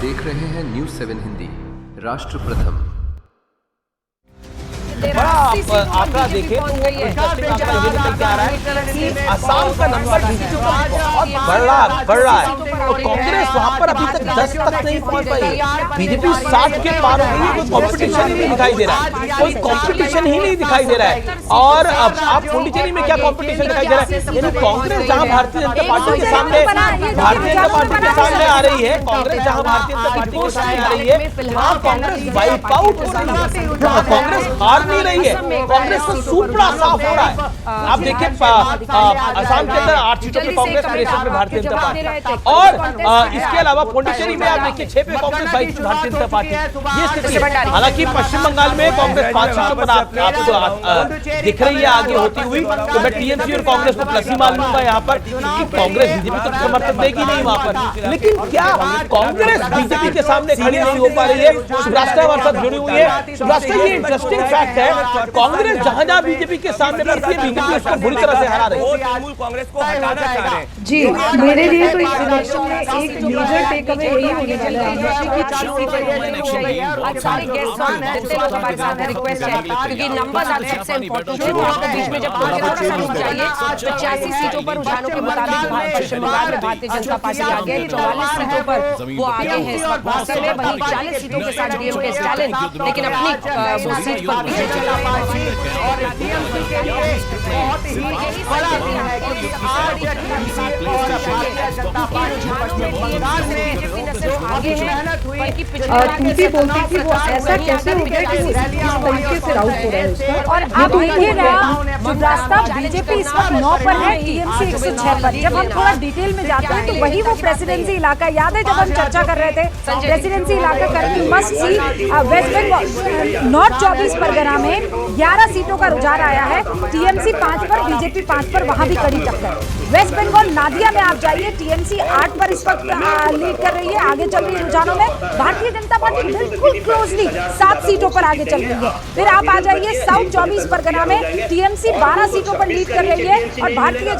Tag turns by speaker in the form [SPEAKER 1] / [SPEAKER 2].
[SPEAKER 1] देख रहे हैं न्यूज़ 7 हिंदी, राष्ट्र प्रथम।
[SPEAKER 2] बड़ा आंकड़ा देखे तो वो इंटरेस्टिंग आंकड़ा ये निकल के आ रहा है कि असम का नंबर बीजेपी पर बहुत बढ़ रहा है। तो कांग्रेस वहां पर अभी तक 10 तक नहीं पहुंच पाई। बीजेपी 60 के पार हो गई। कोई कंपटीशन ही नहीं दिखाई दे रहा है, कोई कंपटीशन ही नहीं दिखाई दे रहा है। और अब आप पुडुचेरी में क्या कंपटीशन दिखाई दे रहा है? यानी कांग्रेस जहां भारतीय जनता पार्टी के सामने आ रही है, कांग्रेस जहां भारतीय जनता पार्टी के सामने आ रही है, वहां कांग्रेस वाइप आउट हो रही है। कांग्रेस हार नहीं रही है, कांग्रेस का सूपड़ा साफ हो रहा है। आप देखिए असम के अंदर 8 सीटों पे कांग्रेस, 63 पे भारतीय जनता पार्टी, और इसके अलावा पुडुचेरी में आप देखिए 6 पे कांग्रेस, 22 पे भारतीय जनता पार्टी। ये स्थिति है। हालांकि पश्चिम बंगाल में कांग्रेस 5 सीटों पर आपको दिख रही है आगे होती हुई। तो मैं टीएमसी और कांग्रेस को प्लस ही मान लूंगा यहाँ पर, क्योंकि कांग्रेस बीजेपी तो समर्थन देगी नहीं वहां पर। लेकिन क्या कांग्रेस बीजेपी के सामने खड़ी नहीं हो पा रही है? सुब्रास्टा हमारे साथ जुड़ी हुई है। सुब्रास्टा, ये इंटरेस्टिंग फैक्ट है, कांग्रेस जहां जहां बीजेपी के सामने पड़ती है, बीजेपी उसको बुरी तरह से हरा रही है।
[SPEAKER 3] कांग्रेस को हटाना चाह रहे हैं।
[SPEAKER 4] जी, मेरे लिए तो इस इलेक्शन में एक मेजर टेक अवे यही होने वाला है
[SPEAKER 5] क्योंकि नंबर्स आर सबसे इम्पोर्टेंट है। आपको बीच में जब चाहिए 85 सीटों पर रुझानों के मुताबिक पश्चिम बंगाल में भारतीय जनता पार्टी आगे है, 44 सीटों पर वो आगे है इस वक्त मौसम में। वहीं 40 सीटों के साथ डीएमके स्टालिन, लेकिन अपनी वो सीट पर पीछे चला
[SPEAKER 3] और टीएमसी के लिए बहुत ही बड़ा दिन है, क्योंकि आज टीएमसी और भारतीय जनता पार्टी पश्चिम बंगाल में जो अभी मेहनत हुई,
[SPEAKER 4] टूटी बोलती थी, वो ऐसा कैसे हो गया कि वो इस तरीके से आउट हो रहा है उसका।
[SPEAKER 6] और आप देखिएगा रास्ता बीजेपी इस वक्त 9 पर है, टीएमसी 106 पर। जब हम थोड़ा डिटेल में जाते हैं तो वही वो प्रेसिडेंसी इलाका याद है, जब हम चर्चा कर रहे थे प्रेसिडेंसी इलाका करके must see West Bengal north 24 Pargana में 11 सीटों का रुझान आया है। टीएमसी 5 पर, बीजेपी 5 पर, वहां भी कड़ी टक्कर। वेस्ट बंगाल नादिया में आप जाइए, टीएमसी 8 पर इस वक्त लीड कर रही है, आगे चल रही है रुझानों में। भारतीय जनता पार्टी बिल्कुल क्लोजली 7 सीटों पर आगे चल रही है। फिर आप आ जाइए साउथ 24 परगना में, टीएमसी 12 सीटों पर लीड कर रही है और भारतीय